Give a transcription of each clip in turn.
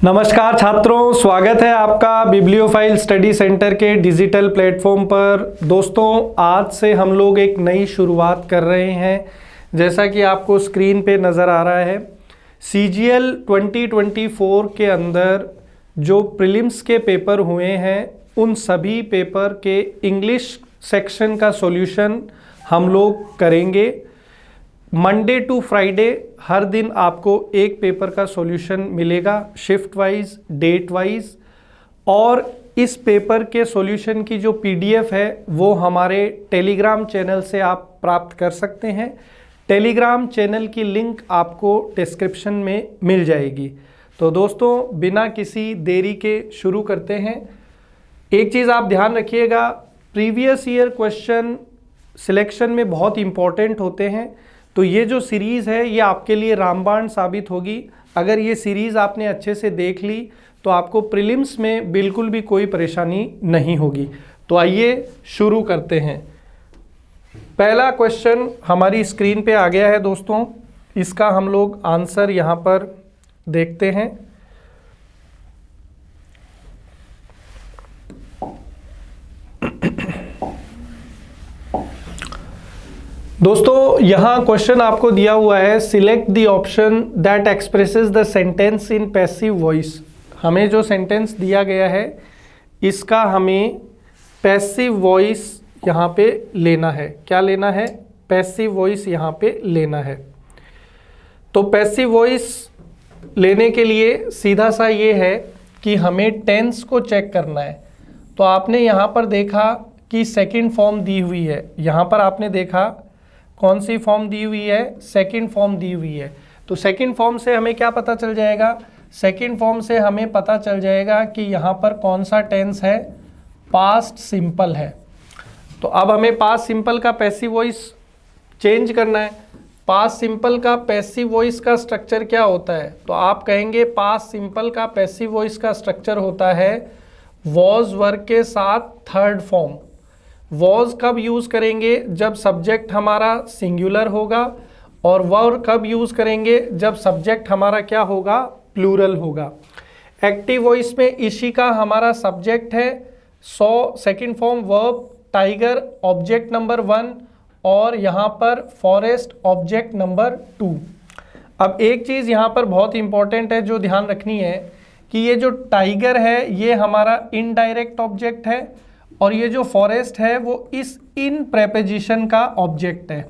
नमस्कार छात्रों, स्वागत है आपका बिब्लियोफाइल स्टडी सेंटर के डिजिटल प्लेटफॉर्म पर। दोस्तों, आज से हम लोग एक नई शुरुआत कर रहे हैं। जैसा कि आपको स्क्रीन पे नज़र आ रहा है, CGL 2024 के अंदर जो प्रीलिम्स के पेपर हुए हैं उन सभी पेपर के इंग्लिश सेक्शन का सॉल्यूशन हम लोग करेंगे। मंडे टू फ्राइडे हर दिन आपको एक पेपर का सॉल्यूशन मिलेगा, शिफ्ट वाइज, डेट वाइज। और इस पेपर के सॉल्यूशन की जो PDF है वो हमारे टेलीग्राम चैनल से आप प्राप्त कर सकते हैं। टेलीग्राम चैनल की लिंक आपको डिस्क्रिप्शन में मिल जाएगी। तो दोस्तों, बिना किसी देरी के शुरू करते हैं। एक चीज़ आप ध्यान रखिएगा, प्रीवियस ईयर क्वेश्चन सिलेक्शन में बहुत इंपॉर्टेंट होते हैं। तो ये जो सीरीज़ है ये आपके लिए रामबाण साबित होगी। अगर ये सीरीज़ आपने अच्छे से देख ली तो आपको प्रीलिम्स में बिल्कुल भी कोई परेशानी नहीं होगी। तो आइए शुरू करते हैं। पहला क्वेश्चन हमारी स्क्रीन पे आ गया है दोस्तों, इसका हम लोग आंसर यहाँ पर देखते हैं। दोस्तों, यहाँ क्वेश्चन आपको दिया हुआ है, select the option that expresses the sentence in passive voice. हमें जो सेंटेंस दिया गया है इसका हमें पैसिव वॉइस यहाँ पे लेना है। क्या लेना है? पैसिव वॉइस यहाँ पे लेना है। तो पैसिव वॉइस लेने के लिए सीधा सा ये है कि हमें टेंस को चेक करना है। तो आपने यहाँ पर देखा कि सेकंड फॉर्म दी हुई है। यहाँ पर आपने देखा कौन सी फॉर्म दी हुई है? सेकंड फॉर्म दी हुई है। तो सेकंड फॉर्म से हमें क्या पता चल जाएगा? सेकंड फॉर्म से हमें पता चल जाएगा कि यहाँ पर कौन सा टेंस है? पास्ट सिंपल है। तो अब हमें पास्ट सिंपल का पैसिव वॉइस चेंज करना है। पास्ट सिंपल का पैसिव वॉइस का स्ट्रक्चर क्या होता है? तो आप कहेंगे पास्ट सिंपल का पैसिव वॉइस का स्ट्रक्चर होता है वॉज वर्ब के साथ थर्ड फॉर्म। वॉज कब यूज़ करेंगे? जब सब्जेक्ट हमारा सिंगुलर होगा। और वर्ब कब यूज़ करेंगे? जब सब्जेक्ट हमारा क्या होगा? प्लूरल होगा। एक्टिव वॉइस में इशिका हमारा सब्जेक्ट है, so second form verb, tiger object number 1 और यहाँ पर फॉरेस्ट ऑब्जेक्ट नंबर 2। अब एक चीज़ यहाँ पर बहुत इंपॉर्टेंट है जो ध्यान रखनी है कि ये जो टाइगर है ये हमारा इनडायरेक्ट ऑब्जेक्ट है और ये जो फॉरेस्ट है वो इस इन प्रेपोजिशन का ऑब्जेक्ट है।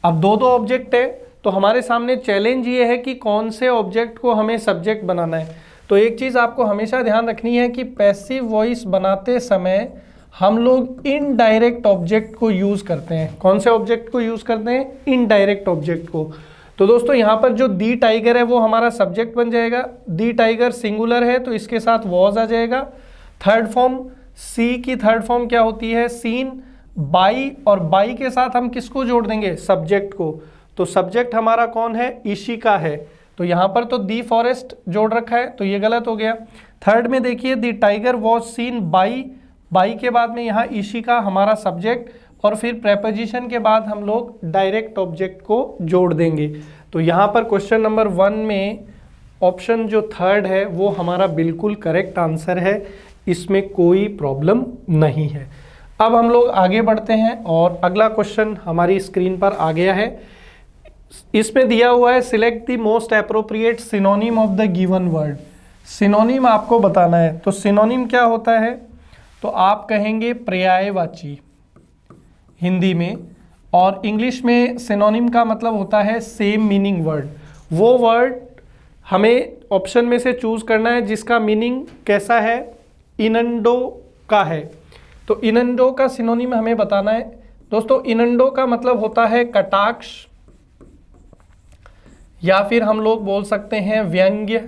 अब दो ऑब्जेक्ट है तो हमारे सामने चैलेंज ये है कि कौन से ऑब्जेक्ट को हमें सब्जेक्ट बनाना है। तो एक चीज़ आपको हमेशा ध्यान रखनी है कि पैसिव वॉइस बनाते समय हम लोग इनडायरेक्ट ऑब्जेक्ट को यूज़ करते हैं। कौन से ऑब्जेक्ट को यूज़ करते हैं? इनडायरेक्ट ऑब्जेक्ट को। तो दोस्तों, यहाँ पर जो दी टाइगर है वो हमारा सब्जेक्ट बन जाएगा। दी टाइगर सिंगुलर है तो इसके साथ वॉज आ जाएगा। थर्ड फॉर्म, सी की थर्ड फॉर्म क्या होती है? सीन। बाई, और बाई के साथ हम किसको जोड़ देंगे? सब्जेक्ट को। तो सब्जेक्ट हमारा कौन है? इशिका है। तो यहाँ पर तो दी फॉरेस्ट जोड़ रखा है तो ये गलत हो गया। थर्ड में देखिए, the tiger was seen by. By के बाद में यहाँ इशिका हमारा सब्जेक्ट और फिर प्रेपोजिशन के बाद हम लोग डायरेक्ट ऑब्जेक्ट को जोड़ देंगे। तो यहाँ पर क्वेश्चन नंबर 1 में ऑप्शन जो थर्ड है वो हमारा बिल्कुल करेक्ट आंसर है। इसमें कोई प्रॉब्लम नहीं है। अब हम लोग आगे बढ़ते हैं और अगला क्वेश्चन हमारी स्क्रीन पर आ गया है। इसमें दिया हुआ है, select the most appropriate synonym of the given word. Synonym आपको बताना है। तो सिनोनिम क्या होता है? तो आप कहेंगे पर्यायवाची हिंदी में, और इंग्लिश में सिनोनिम का मतलब होता है सेम मीनिंग वर्ड। वो वर्ड हमें ऑप्शन में से चूज करना है जिसका मीनिंग कैसा है? इनंडो का है। तो इनंडो का सिनोनिम हमें बताना है। दोस्तों, इनंडो का मतलब होता है कटाक्ष, या फिर हम लोग बोल सकते हैं व्यंग्य।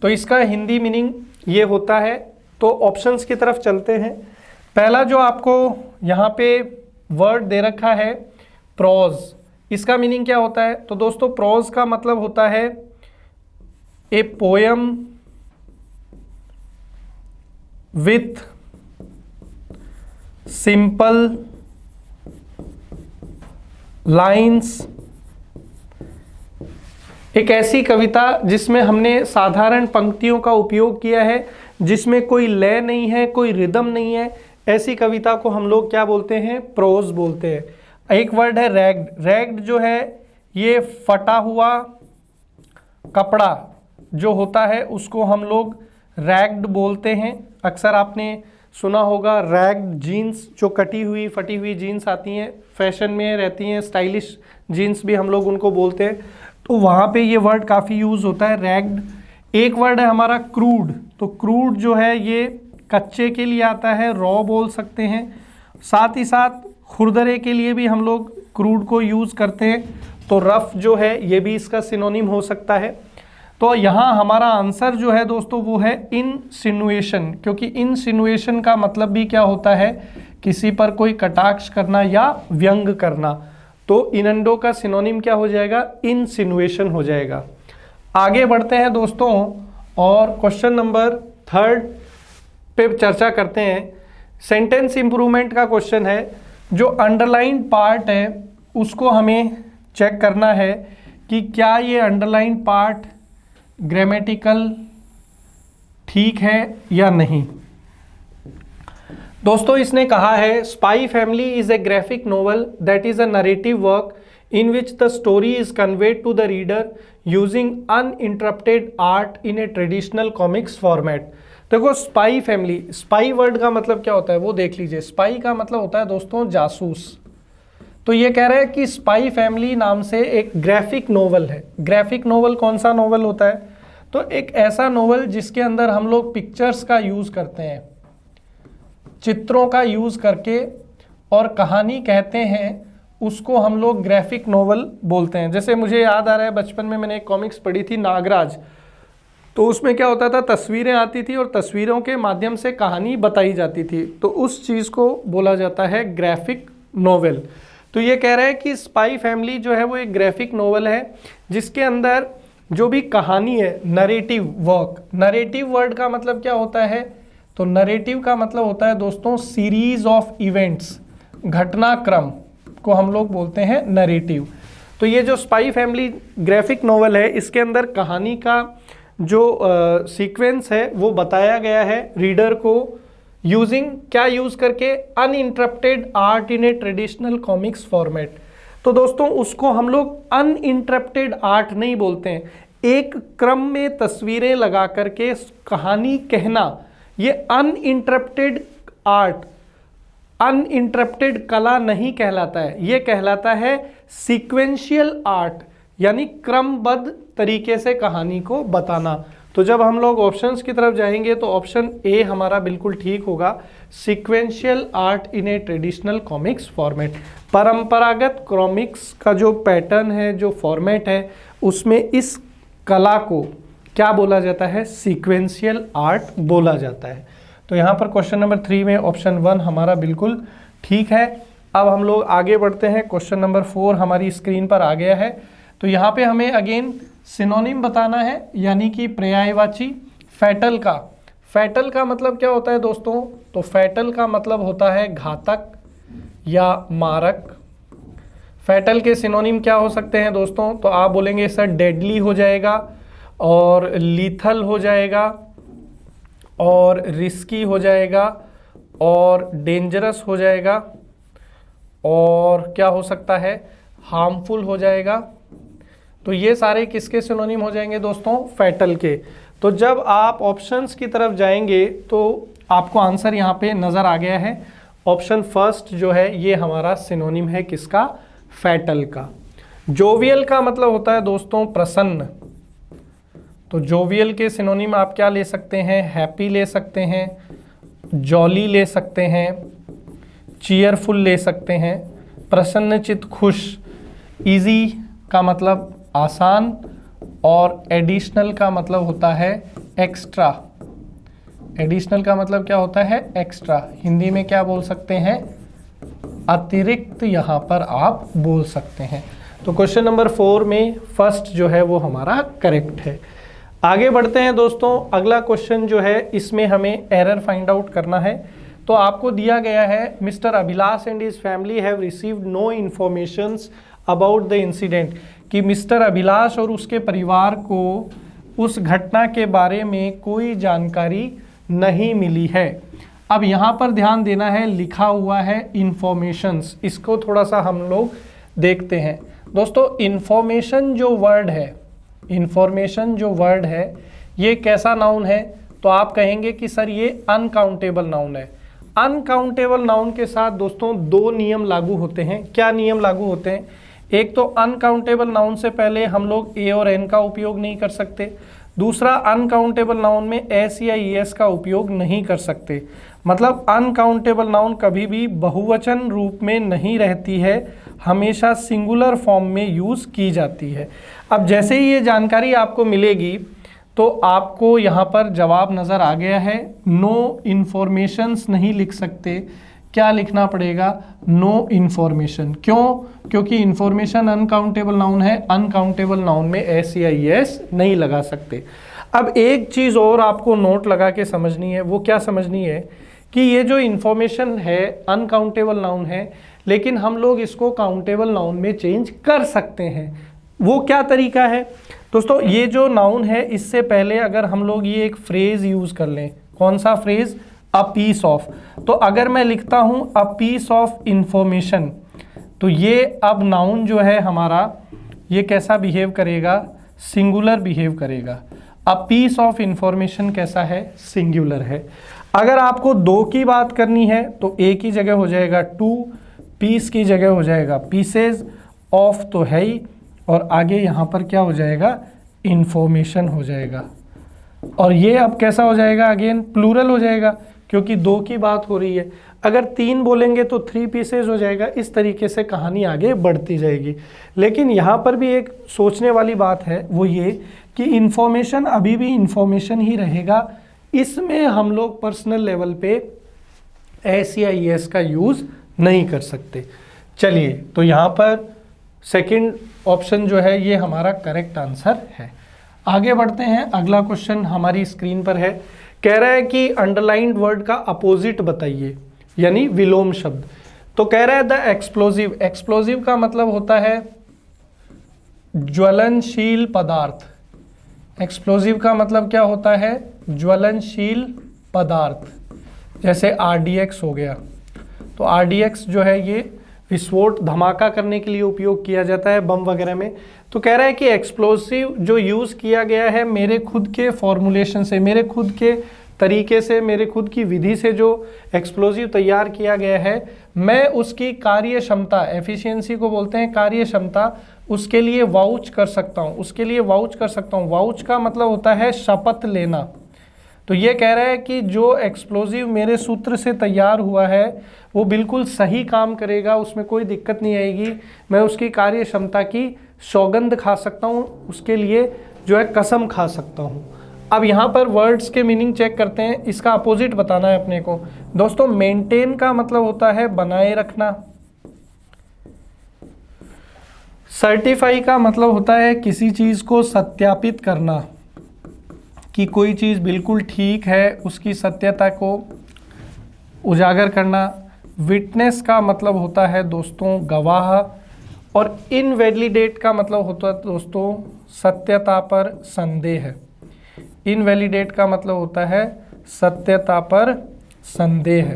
तो इसका हिंदी मीनिंग ये होता है। तो ऑप्शंस की तरफ चलते हैं। पहला जो आपको यहाँ पे वर्ड दे रखा है प्रोज, इसका मीनिंग क्या होता है? तो दोस्तों, प्रोज का मतलब होता है ए पोयम विथ सिंपल लाइन्स एक ऐसी कविता जिसमें हमने साधारण पंक्तियों का उपयोग किया है, जिसमें कोई लय नहीं है, कोई रिदम नहीं है, ऐसी कविता को हम लोग क्या बोलते हैं? प्रोज बोलते हैं। एक वर्ड है रैग्ड। रैग्ड जो है ये फटा हुआ कपड़ा जो होता है उसको हम लोग रैग्ड बोलते हैं। अक्सर आपने सुना होगा रैग्ड जीन्स, जो कटी हुई फटी हुई जीन्स आती हैं, फैशन में रहती हैं, स्टाइलिश जीन्स भी हम लोग उनको बोलते हैं, तो वहाँ पे ये वर्ड काफ़ी यूज़ होता है, रैग्ड। एक वर्ड है हमारा क्रूड। तो क्रूड जो है ये कच्चे के लिए आता है, रॉ बोल सकते हैं। साथ ही साथ खुरदरे के लिए भी हम लोग क्रूड को यूज़ करते हैं। तो रफ जो है ये भी इसका सिनोनिम हो सकता है। तो यहाँ हमारा आंसर जो है दोस्तों वो है इनसिनुएशन, क्योंकि इनसिनुएशन का मतलब भी क्या होता है? किसी पर कोई कटाक्ष करना या व्यंग करना। तो इनंडो का सिनोनिम क्या हो जाएगा? इनसिनुएशन हो जाएगा। आगे बढ़ते हैं दोस्तों और क्वेश्चन नंबर 3 पे चर्चा करते हैं। सेंटेंस इंप्रूवमेंट का क्वेश्चन है। जो अंडरलाइन पार्ट है उसको हमें चेक करना है कि क्या ये अंडरलाइन पार्ट ग्रामेटिकल ठीक है या नहीं। दोस्तों इसने कहा है Spy Family is a graphic novel that is a narrative work in which the story is conveyed to the reader using uninterrupted art in a traditional comics format. देखो Spy Family, spy word का मतलब क्या होता है वो देख लीजिए। Spy का मतलब होता है दोस्तों जासूस। तो ये कह रहे हैं कि स्पाई फैमिली नाम से एक ग्राफिक नोवेल है। ग्राफिक नोवेल कौन सा नोवेल होता है? तो एक ऐसा नोवेल जिसके अंदर हम लोग पिक्चर्स का यूज़ करते हैं, चित्रों का यूज़ करके और कहानी कहते हैं, उसको हम लोग ग्राफिक नोवेल बोलते हैं। जैसे मुझे याद आ रहा है बचपन में मैंने एक कॉमिक्स पढ़ी थी नागराज, तो उसमें क्या होता था, तस्वीरें आती थी और तस्वीरों के माध्यम से कहानी बताई जाती थी, तो उस चीज़ को बोला जाता है ग्राफिक नोवेल। तो ये कह रहा है कि स्पाई फैमिली जो है वो एक ग्राफिक नोवेल है जिसके अंदर जो भी कहानी है, नरेटिव वर्क। नरेटिव वर्ड का मतलब क्या होता है? तो नरेटिव का मतलब होता है दोस्तों सीरीज ऑफ इवेंट्स, घटनाक्रम को हम लोग बोलते हैं नरेटिव। तो ये जो स्पाई फैमिली ग्राफिक नोवेल है इसके अंदर कहानी का जो सीक्वेंस है वो बताया गया है रीडर को यूजिंग क्या यूज़ करके? Uninterrupted art in a traditional comics format. तो दोस्तों उसको हम लोग अनइंटरप्टेड आर्ट नहीं बोलते हैं, एक क्रम में तस्वीरें लगा करके कहानी कहना, ये अनइंटरप्टेड आर्ट, अनइंटरप्टेड कला नहीं कहलाता है, ये कहलाता है सीक्वेंशियल आर्ट, यानी क्रमबद्ध तरीके से कहानी को बताना। तो जब हम लोग ऑप्शंस की तरफ जाएंगे तो ऑप्शन ए हमारा बिल्कुल ठीक होगा, sequential art in a traditional comics format. परंपरागत कॉमिक्स का जो पैटर्न है, जो फॉर्मेट है, उसमें इस कला को क्या बोला जाता है? सीक्वेंशियल आर्ट बोला जाता है। तो यहाँ पर क्वेश्चन नंबर 3 में ऑप्शन 1 हमारा बिल्कुल ठीक है। अब हम लोग आगे बढ़ते हैं। क्वेश्चन नंबर 4 हमारी स्क्रीन पर आ गया है। तो यहाँ पे हमें अगेन सिनोनिम बताना है, यानी कि पर्यायवाची। फैटल का, फैटल का मतलब क्या होता है दोस्तों? तो फैटल का मतलब होता है घातक या मारक। फैटल के सिनोनिम क्या हो सकते हैं दोस्तों? तो आप बोलेंगे सर डेडली हो जाएगा और लीथल हो जाएगा और रिस्की हो जाएगा और डेंजरस हो जाएगा और क्या हो सकता है? हार्मफुल हो जाएगा। तो ये सारे किसके सिनोनिम हो जाएंगे दोस्तों? फैटल के। तो जब आप ऑप्शंस की तरफ जाएंगे तो आपको आंसर यहाँ पे नज़र आ गया है। ऑप्शन फर्स्ट जो है ये हमारा सिनोनिम है किसका? फैटल का। जोवियल का मतलब होता है दोस्तों प्रसन्न। तो जोवियल के सिनोनिम आप क्या ले सकते हैं? हैप्पी ले सकते हैं, जॉली ले सकते हैं, चीयरफुल ले सकते हैं, प्रसन्नचित, खुश। इजी का मतलब आसान और एडिशनल का मतलब होता है एक्स्ट्रा। एडिशनल का मतलब क्या होता है? एक्स्ट्रा। हिंदी में क्या बोल सकते हैं? अतिरिक्त यहाँ पर आप बोल सकते हैं। तो क्वेश्चन नंबर 4 में फर्स्ट जो है वो हमारा करेक्ट है। आगे बढ़ते हैं दोस्तों। अगला क्वेश्चन जो है इसमें हमें एरर फाइंड आउट करना है। तो आपको दिया गया है Mister Abhilash and his family have received no informations about the incident. कि मिस्टर अभिलाष और उसके परिवार को उस घटना के बारे में कोई जानकारी नहीं मिली है। अब यहाँ पर ध्यान देना है, लिखा हुआ है इंफॉर्मेशंस, इसको थोड़ा सा हम लोग देखते हैं। दोस्तों इंफॉर्मेशन जो वर्ड है, इंफॉर्मेशन जो वर्ड है ये कैसा नाउन है? तो आप कहेंगे कि सर ये अनकाउंटेबल नाउन है। अनकाउंटेबल नाउन के साथ दोस्तों दो नियम लागू होते हैं। क्या नियम लागू होते हैं? एक तो अनकाउंटेबल नाउन से पहले हम लोग ए और एन का उपयोग नहीं कर सकते। दूसरा, अनकाउंटेबल नाउन में एस या ईएस का उपयोग नहीं कर सकते। मतलब अनकाउंटेबल नाउन कभी भी बहुवचन रूप में नहीं रहती है, हमेशा सिंगुलर फॉर्म में यूज़ की जाती है। अब जैसे ही ये जानकारी आपको मिलेगी तो आपको यहाँ पर जवाब नज़र आ गया है। नो इन्फॉर्मेशंस नहीं लिख सकते, क्या लिखना पड़ेगा? No information. क्यों? क्योंकि इन्फॉर्मेशन अनकाउंटेबल नाउन है, अनकाउंटेबल नाउन में एस या ईएस नहीं लगा सकते। अब एक चीज़ और आपको नोट लगा के समझनी है। वो क्या समझनी है कि ये जो इन्फॉर्मेशन है अनकाउंटेबल नाउन है, लेकिन हम लोग इसको काउंटेबल नाउन में चेंज कर सकते हैं। वो क्या तरीका है? दोस्तों ये जो नाउन है इससे पहले अगर हम लोग ये एक फ्रेज यूज़ कर लें, कौन सा फ्रेज? A piece of. तो अगर मैं लिखता हूँ अ पीस ऑफ इंफॉर्मेशन, तो ये अब नाउन जो है हमारा ये कैसा बिहेव करेगा? सिंगुलर बिहेव करेगा। अ पीस ऑफ इंफॉर्मेशन कैसा है? सिंगुलर है। अगर आपको दो की बात करनी है तो ए की जगह हो जाएगा टू, पीस की जगह हो जाएगा पीसेज, ऑफ तो है ही, और आगे यहाँ पर क्या हो जाएगा? इंफॉर्मेशन हो जाएगा। और ये अब कैसा हो जाएगा? अगेन प्लूरल हो जाएगा क्योंकि दो की बात हो रही है। अगर तीन बोलेंगे तो थ्री पीसेज हो जाएगा। इस तरीके से कहानी आगे बढ़ती जाएगी। लेकिन यहाँ पर भी एक सोचने वाली बात है, वो ये कि इंफॉर्मेशन अभी भी इंफॉर्मेशन ही रहेगा। इसमें हम लोग पर्सनल लेवल पे एस या ईएस का यूज़ नहीं कर सकते। चलिए, तो यहाँ पर सेकंड ऑप्शन जो है ये हमारा करेक्ट आंसर है। आगे बढ़ते हैं। अगला क्वेश्चन हमारी स्क्रीन पर है। कह रहा है कि अंडरलाइंड वर्ड का अपोजिट बताइए, यानी विलोम शब्द। तो कह रहा है द एक्सप्लोजिव। एक्सप्लोजिव का मतलब होता है ज्वलनशील पदार्थ। एक्सप्लोजिव का मतलब क्या होता है? ज्वलनशील पदार्थ। जैसे RDX हो गया, तो RDX जो है ये विस्फोट, धमाका करने के लिए उपयोग किया जाता है बम वगैरह में। तो कह रहा है कि एक्सप्लोसिव जो यूज़ किया गया है मेरे खुद के फॉर्मुलेशन से, मेरे खुद के तरीके से, मेरे खुद की विधि से जो एक्सप्लोसिव तैयार किया गया है, मैं उसकी कार्य क्षमता, एफिशिएंसी को बोलते हैं कार्य क्षमता, उसके लिए वाउच कर सकता हूँ, उसके लिए वाउच कर सकता हूँ। वाउच का मतलब होता है शपथ लेना। तो ये कह रहा है कि जो एक्सप्लोसिव मेरे सूत्र से तैयार हुआ है वो बिल्कुल सही काम करेगा, उसमें कोई दिक्कत नहीं आएगी। मैं उसकी कार्य क्षमता की सौगंध खा सकता हूँ, उसके लिए जो है कसम खा सकता हूँ। अब यहाँ पर वर्ड्स के मीनिंग चेक करते हैं। इसका अपोजिट बताना है अपने को। दोस्तों मेंटेन का मतलब होता है बनाए रखना। सर्टिफाई का मतलब होता है किसी चीज़ को सत्यापित करना कि कोई चीज़ बिल्कुल ठीक है, उसकी सत्यता को उजागर करना। विटनेस का मतलब होता है दोस्तों गवाह। और इनवैलिडेट का मतलब होता है दोस्तों सत्यता पर संदेह। इनवैलिडेट का मतलब होता है सत्यता पर संदेह।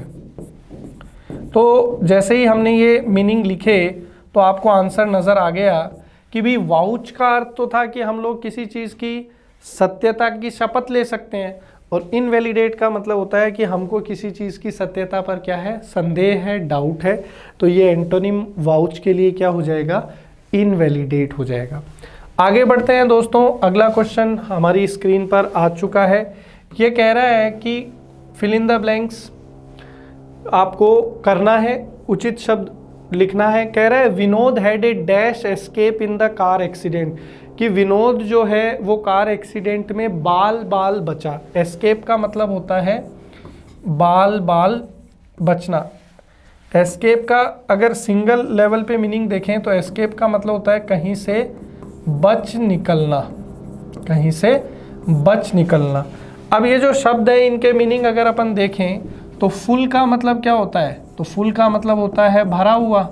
तो जैसे ही हमने ये मीनिंग लिखे तो आपको आंसर नज़र आ गया कि भी वाउच का अर्थ तो था कि हम लोग किसी चीज़ की सत्यता की शपथ ले सकते हैं, और इनवैलिडेट का मतलब होता है कि हमको किसी चीज़ की सत्यता पर क्या है? संदेह है, डाउट है। तो ये एंटोनिम वाउच के लिए क्या हो जाएगा? इनवैलिडेट हो जाएगा। आगे बढ़ते हैं दोस्तों। अगला क्वेश्चन हमारी स्क्रीन पर आ चुका है। ये कह रहा है कि फिल इन द ब्लैंक्स आपको करना है, उचित शब्द लिखना है। कह रहा है Vinod had a dash escape in the car accident, कि विनोद जो है वो कार एक्सीडेंट में बाल बाल बचा। एस्केप का मतलब होता है बाल बाल बचना। एस्केप का अगर सिंगल लेवल पे मीनिंग देखें तो एस्केप का मतलब होता है कहीं से बच निकलना, कहीं से बच निकलना। अब ये जो शब्द है इनके मीनिंग अगर अपन देखें तो फुल का मतलब क्या होता है? तो फुल का मतलब होता है भरा हुआ।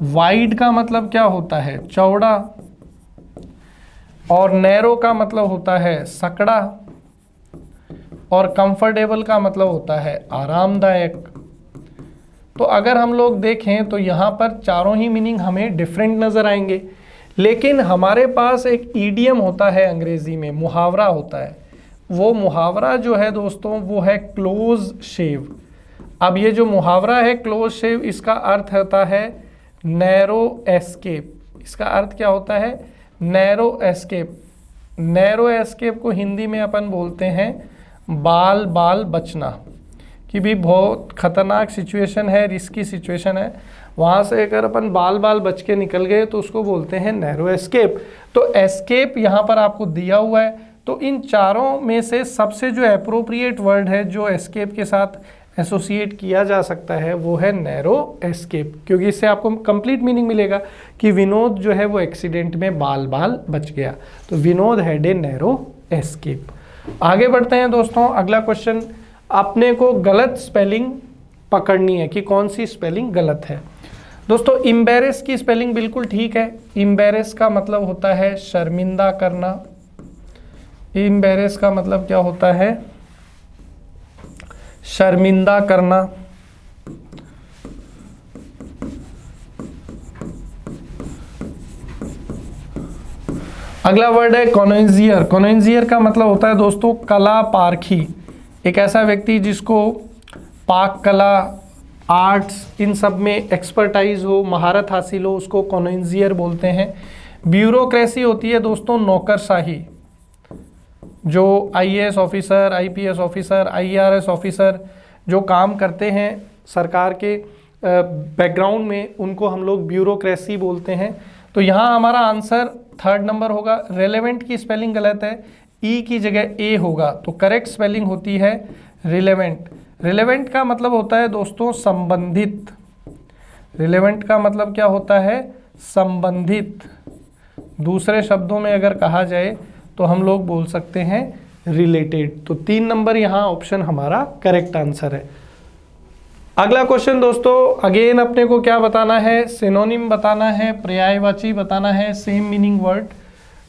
वाइड का मतलब क्या होता है? चौड़ा। और नैरो का मतलब होता है सकड़ा। और कंफर्टेबल का मतलब होता है आरामदायक। तो अगर हम लोग देखें तो यहाँ पर चारों ही मीनिंग हमें डिफरेंट नज़र आएंगे, लेकिन हमारे पास एक ईडियम होता है, अंग्रेज़ी में मुहावरा होता है। वो मुहावरा जो है दोस्तों वो है क्लोज शेव। अब ये जो मुहावरा है क्लोज शेव, इसका अर्थ होता है नैरो एस्केप। इसका अर्थ क्या होता है? Narrow escape. नैरो एस्केप को हिंदी में अपन बोलते हैं बाल बाल बचना, कि भी बहुत खतरनाक सिचुएशन है, रिस्की सिचुएशन है, वहाँ से अगर अपन बाल बाल बच के निकल गए तो उसको बोलते हैं नैरो एस्केप। तो एस्केप यहाँ पर आपको दिया हुआ है। तो इन चारों में से सबसे जो एप्रोप्रिएट वर्ड है जो एस्केप के साथ एसोसिएट किया जा सकता है वो है नैरो एस्केप, क्योंकि इससे आपको कंप्लीट मीनिंग मिलेगा कि विनोद जो है वो एक्सीडेंट में बाल बाल बच गया। तो Vinod had a narrow escape. आगे बढ़ते हैं दोस्तों। अगला क्वेश्चन, अपने को गलत स्पेलिंग पकड़नी है कि कौन सी स्पेलिंग गलत है। दोस्तों इम्बेरेस की स्पेलिंग बिल्कुल ठीक है। इम्बेरेस का मतलब होता है शर्मिंदा करना। इम्बेरेस का मतलब क्या होता है? शर्मिंदा करना। अगला वर्ड है कॉन्वेंजियर। कॉन्वेंजियर का मतलब होता है दोस्तों कला पारखी। एक ऐसा व्यक्ति जिसको पाक कला, आर्ट्स, इन सब में एक्सपर्टाइज हो, महारत हासिल हो, उसको कॉन्वेंजियर बोलते हैं। ब्यूरोक्रेसी होती है दोस्तों नौकरशाही। जो IAS officer, IPS officer, IRS officer जो काम करते हैं सरकार के बैकग्राउंड में, उनको हम लोग ब्यूरोक्रेसी बोलते हैं। तो यहाँ हमारा आंसर 3rd नंबर होगा। रेलेवेंट की स्पेलिंग गलत है, ई की जगह ए होगा, तो करेक्ट स्पेलिंग होती है रिलेवेंट। रिलेवेंट का मतलब होता है दोस्तों संबंधित। रिलेवेंट का मतलब क्या होता है? संबंधित। दूसरे शब्दों में अगर कहा जाए तो हम लोग बोल सकते हैं रिलेटेड। तो 3 नंबर यहाँ ऑप्शन हमारा करेक्ट आंसर है। अगला क्वेश्चन दोस्तों, अगेन अपने को क्या बताना है? सिनोनिम बताना है, पर्यायवाची बताना है, सेम मीनिंग वर्ड।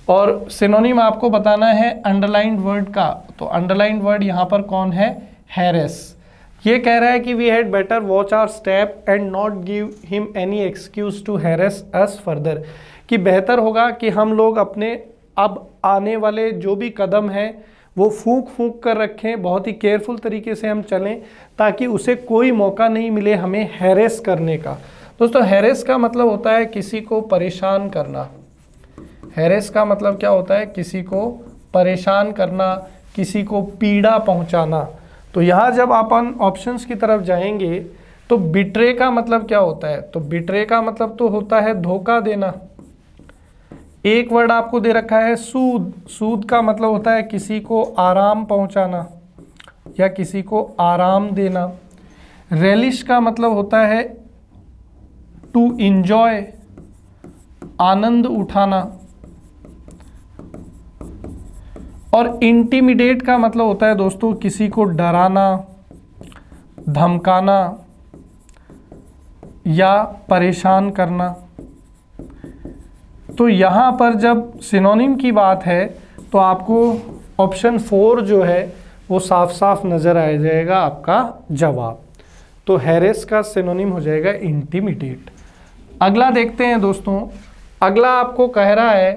और सिनोनिम आपको बताना है अंडरलाइंड वर्ड का। तो अंडरलाइंड वर्ड यहाँ पर कौन है? हैरेस। ये कह रहा है कि we had better watch our step and not give him any excuse to harass us further. कि बेहतर होगा कि हम लोग अपने अब आने वाले जो भी कदम हैं वो फूंक फूंक कर रखें, बहुत ही केयरफुल तरीके से हम चलें, ताकि उसे कोई मौका नहीं मिले हमें हैरेस करने का। दोस्तों हैरेस का मतलब होता है किसी को परेशान करना। हैरेस का मतलब क्या होता है? किसी को परेशान करना, किसी को पीड़ा पहुंचाना। तो यहाँ जब अपन ऑप्शंस की तरफ जाएंगे तो बिट्रे का मतलब क्या होता है? तो बिट्रे का मतलब तो होता है धोखा देना। एक वर्ड आपको दे रखा है सूद। सूद का मतलब होता है किसी को आराम पहुंचाना या किसी को आराम देना। रेलिश का मतलब होता है टू इंजॉय, आनंद उठाना। और इंटिमिडेट का मतलब होता है दोस्तों किसी को डराना, धमकाना या परेशान करना। तो यहाँ पर जब सिनोनिम की बात है तो आपको ऑप्शन 4 जो है वो साफ साफ नज़र आ जाएगा आपका जवाब। तो हैरेस का सिनोनिम हो जाएगा इंटिमिडेट। अगला देखते हैं दोस्तों। अगला आपको कह रहा है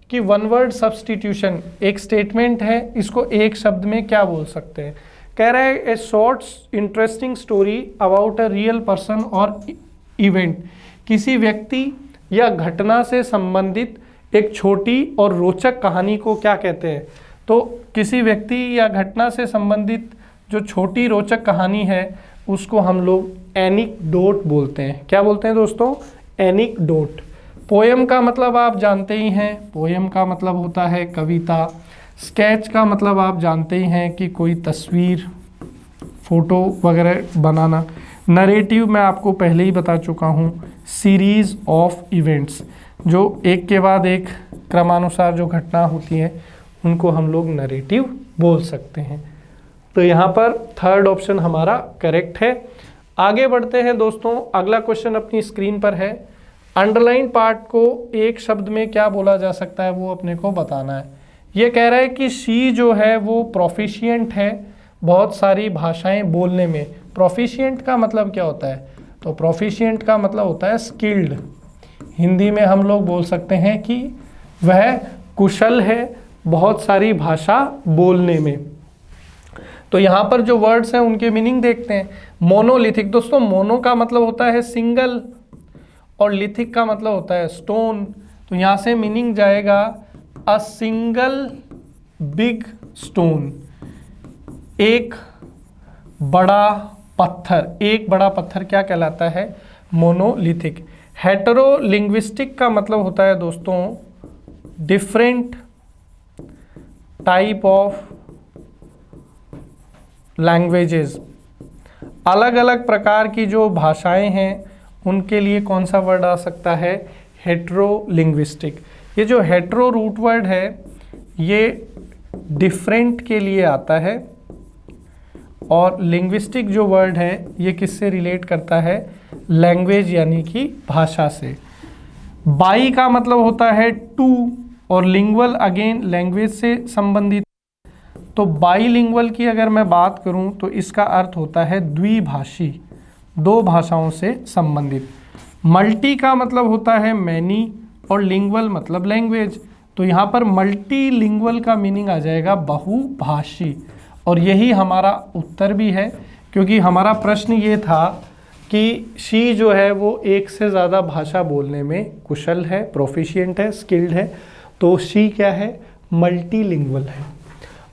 कि वन वर्ड सब्स्टिट्यूशन, एक स्टेटमेंट है, इसको एक शब्द में क्या बोल सकते हैं? कह रहा है ए short interesting story about a real person और इवेंट। किसी व्यक्ति या घटना से संबंधित एक छोटी और रोचक कहानी को क्या कहते हैं? तो किसी व्यक्ति या घटना से संबंधित जो छोटी रोचक कहानी है उसको हम लोग एनिक्डोट बोलते हैं। क्या बोलते हैं दोस्तों? एनिक्डोट। पोएम का मतलब आप जानते ही हैं, पोएम का मतलब होता है कविता। स्केच का मतलब आप जानते ही हैं कि कोई तस्वीर, फोटो वगैरह बनाना। नरेटिव मैं आपको पहले ही बता चुका हूँ, सीरीज़ ऑफ इवेंट्स, जो एक के बाद एक क्रमानुसार जो घटना होती है उनको हम लोग नरेटिव बोल सकते हैं। तो यहाँ पर 3rd ऑप्शन हमारा करेक्ट है। आगे बढ़ते हैं दोस्तों। अगला क्वेश्चन अपनी स्क्रीन पर है। अंडरलाइन पार्ट को एक शब्द में क्या बोला जा सकता है वो अपने को बताना है। ये कह रहा है कि शी जो है वो प्रोफिशिएंट है बहुत सारी भाषाएं बोलने में। प्रोफिशिएंट का मतलब क्या होता है? तो प्रोफिशिएंट का मतलब होता है स्किल्ड। हिंदी में हम लोग बोल सकते हैं कि वह कुशल है बहुत सारी भाषा बोलने में। तो यहाँ पर जो वर्ड्स हैं उनके मीनिंग देखते हैं। मोनोलिथिक, दोस्तों मोनो का मतलब होता है सिंगल और लिथिक का मतलब होता है स्टोन। तो यहाँ से मीनिंग जाएगा अ सिंगल बिग स्टोन, एक बड़ा पत्थर। एक बड़ा पत्थर क्या कहलाता है? मोनोलिथिक। हेटेरोलिंग्विस्टिक का मतलब होता है दोस्तों डिफरेंट टाइप ऑफ लैंग्वेजेस, अलग अलग प्रकार की जो भाषाएं हैं उनके लिए कौन सा वर्ड आ सकता है? हेटेरोलिंग्विस्टिक। ये जो हेटेरो रूट वर्ड है ये डिफरेंट के लिए आता है और लिंग्विस्टिक जो वर्ड है ये किससे रिलेट करता है? लैंग्वेज यानी कि भाषा से। बाई का मतलब होता है टू और लिंगुअल अगेन लैंग्वेज से संबंधित। तो बाईलिंगुअल की अगर मैं बात करूं तो इसका अर्थ होता है द्विभाषी, दो भाषाओं से संबंधित। मल्टी का मतलब होता है मैनी और लिंगुअल मतलब लैंग्वेज। तो यहाँ पर मल्टीलिंगुअल का मीनिंग आ जाएगा बहुभाषी। और यही हमारा उत्तर भी है क्योंकि हमारा प्रश्न ये था कि शी जो है वो एक से ज़्यादा भाषा बोलने में कुशल है, प्रोफिशिएंट है, स्किल्ड है। तो शी क्या है? मल्टीलिंगुअल है।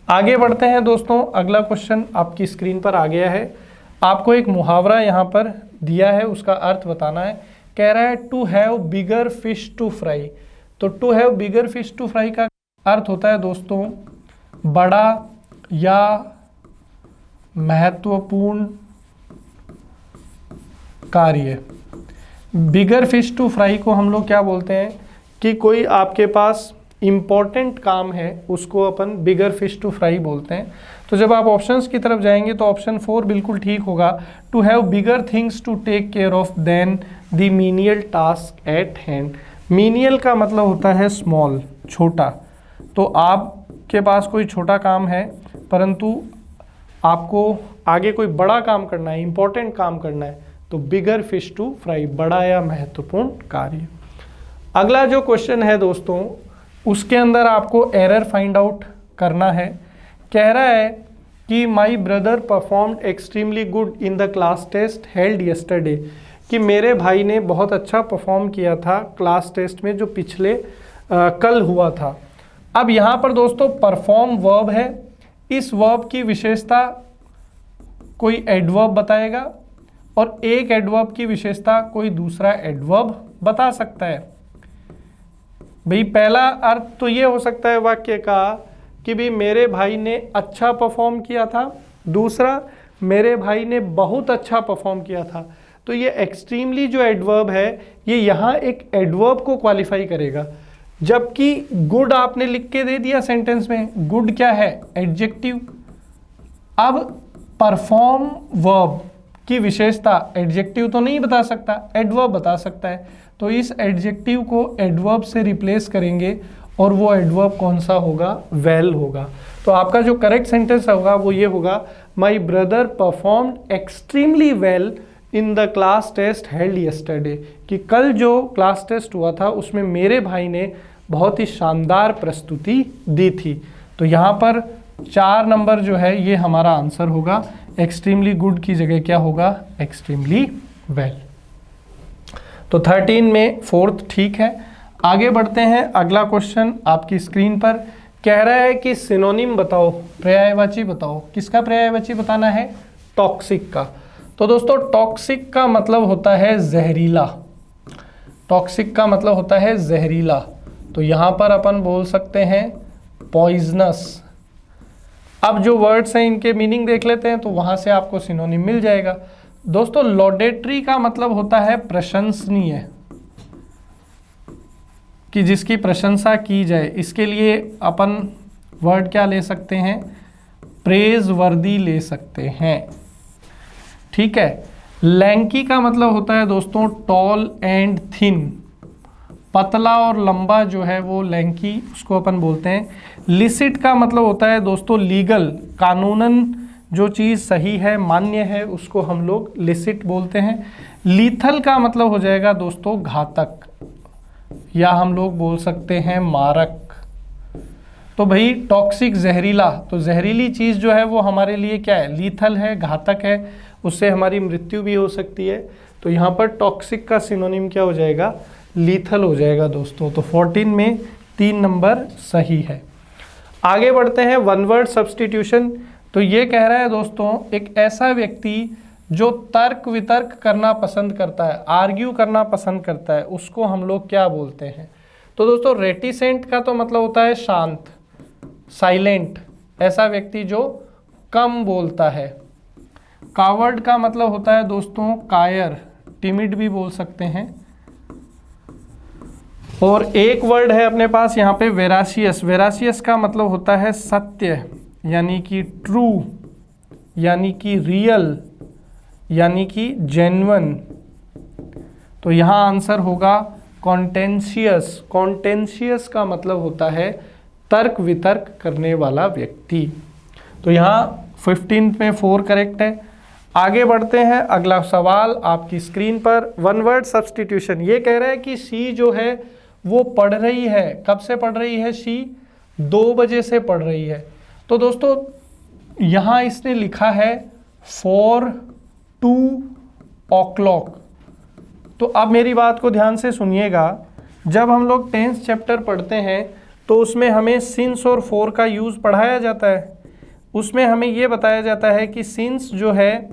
आगे बढ़ते हैं दोस्तों। अगला क्वेश्चन आपकी स्क्रीन पर आ गया है। आपको एक मुहावरा यहाँ पर दिया है, उसका अर्थ बताना है। कह रहा है to have bigger fish to fry. तो to have bigger fish to fry का अर्थ होता है दोस्तों बड़ा या महत्वपूर्ण कार्य। बिगर फिश टू फ्राई को हम लोग क्या बोलते हैं कि कोई आपके पास इम्पॉर्टेंट काम है उसको अपन बिगर फिश टू फ्राई बोलते हैं। तो जब आप ऑप्शंस की तरफ जाएंगे तो ऑप्शन 4 बिल्कुल ठीक होगा। To have bigger things to take care of then the menial task at hand. Menial का मतलब होता है स्मॉल, छोटा। तो आपके पास कोई छोटा काम है परंतु आपको आगे कोई बड़ा काम करना है, इंपॉर्टेंट काम करना है, तो बिगर फिश टू फ्राई, बड़ा या महत्वपूर्ण कार्य। अगला जो क्वेश्चन है दोस्तों उसके अंदर आपको एरर फाइंड आउट करना है। कह रहा है कि my brother performed extremely good in the class test held yesterday. कि मेरे भाई ने बहुत अच्छा परफॉर्म किया था क्लास टेस्ट में जो पिछले कल हुआ था। अब यहाँ पर दोस्तों परफॉर्म वर्ब है। इस वर्ब की विशेषता कोई एडवर्ब बताएगा और एक एडवर्ब की विशेषता कोई दूसरा एडवर्ब बता सकता है। भाई पहला अर्थ तो ये हो सकता है वाक्य का कि भाई मेरे भाई ने अच्छा परफॉर्म किया था, दूसरा मेरे भाई ने बहुत अच्छा परफॉर्म किया था। तो ये एक्सट्रीमली जो एडवर्ब है ये यहाँ एक एडवर्ब को क्वालिफाई करेगा, जबकि गुड आपने लिख के दे दिया सेंटेंस में। गुड क्या है? एडजेक्टिव। अब परफॉर्म वर्ब की विशेषता एडजेक्टिव तो नहीं बता सकता, एडवर्ब बता सकता है। तो इस एडजेक्टिव को एडवर्ब से रिप्लेस करेंगे और वो एडवर्ब कौन सा होगा? वेल होगा। तो आपका जो करेक्ट सेंटेंस होगा वो ये होगा, my brother performed extremely well in the class test held yesterday. कि कल जो क्लास टेस्ट हुआ था उसमें मेरे भाई ने बहुत ही शानदार प्रस्तुति दी थी। तो यहाँ पर 4 नंबर जो है ये हमारा आंसर होगा। एक्सट्रीमली गुड की जगह क्या होगा? Extremely well. तो 13 में 4th ठीक है। आगे बढ़ते हैं। अगला क्वेश्चन आपकी स्क्रीन पर कह रहा है कि सिनोनिम बताओ, पर्यायवाची बताओ। किसका पर्यायवाची बताना है? टॉक्सिक का। तो दोस्तों टॉक्सिक का मतलब होता है जहरीला। टॉक्सिक का मतलब होता है जहरीला। तो यहाँ पर अपन बोल सकते हैं पॉइजनस। अब जो वर्ड्स हैं इनके मीनिंग देख लेते हैं तो वहाँ से आपको सिनोनिम मिल जाएगा। दोस्तों लॉडेटरी का मतलब होता है प्रशंसनीय, कि जिसकी प्रशंसा की जाए। इसके लिए अपन वर्ड क्या ले सकते हैं? प्रेज वर्दी ले सकते हैं। ठीक है। लैंकी का मतलब होता है दोस्तों टॉल एंड थिन, पतला और लंबा जो है वो लैंकी, उसको अपन बोलते हैं। लिसिट का मतलब होता है दोस्तों लीगल, कानूनन जो चीज़ सही है, मान्य है, उसको हम लोग लिसिट बोलते हैं। लीथल का मतलब हो जाएगा दोस्तों घातक, या हम लोग बोल सकते हैं मारक। तो भाई टॉक्सिक जहरीला, तो जहरीली चीज़ जो है वो हमारे लिए क्या है, लीथल है, घातक है, उससे हमारी मृत्यु भी हो सकती है। तो यहाँ पर टॉक्सिक का सिनोनिम क्या हो जाएगा, लीथल हो जाएगा दोस्तों। तो 14 में 3 नंबर सही है। आगे बढ़ते हैं, वन वर्ड सब्स्टिट्यूशन। तो ये कह रहा है दोस्तों, एक ऐसा व्यक्ति जो तर्क वितर्क करना पसंद करता है, आर्ग्यू करना पसंद करता है, उसको हम लोग क्या बोलते हैं। तो दोस्तों रेटिसेंट का तो मतलब होता है शांत, साइलेंट, ऐसा व्यक्ति जो कम बोलता है। कावर्ड का मतलब होता है दोस्तों कायर, टिमिड भी बोल सकते हैं। और एक वर्ड है अपने पास यहाँ पे वेरासियस। वेरासियस का मतलब होता है सत्य, यानी कि ट्रू, यानी कि रियल, यानी कि जेन्युइन। तो यहाँ आंसर होगा कॉन्टेंशियस। कॉन्टेंशियस का मतलब होता है तर्क वितर्क करने वाला व्यक्ति। तो यहाँ 15 में 4 करेक्ट है। आगे बढ़ते हैं, अगला सवाल आपकी स्क्रीन पर, वन वर्ड सब्स्टिट्यूशन। ये कह रहा है कि सी जो है वो पढ़ रही है, कब से पढ़ रही है, सी 2 बजे से पढ़ रही है। तो दोस्तों यहाँ इसने लिखा है 4 2 o'clock। तो अब मेरी बात को ध्यान से सुनिएगा, जब हम लोग 10th चैप्टर पढ़ते हैं तो उसमें हमें सिंस और फॉर का यूज़ पढ़ाया जाता है। उसमें हमें ये बताया जाता है कि सिंस जो है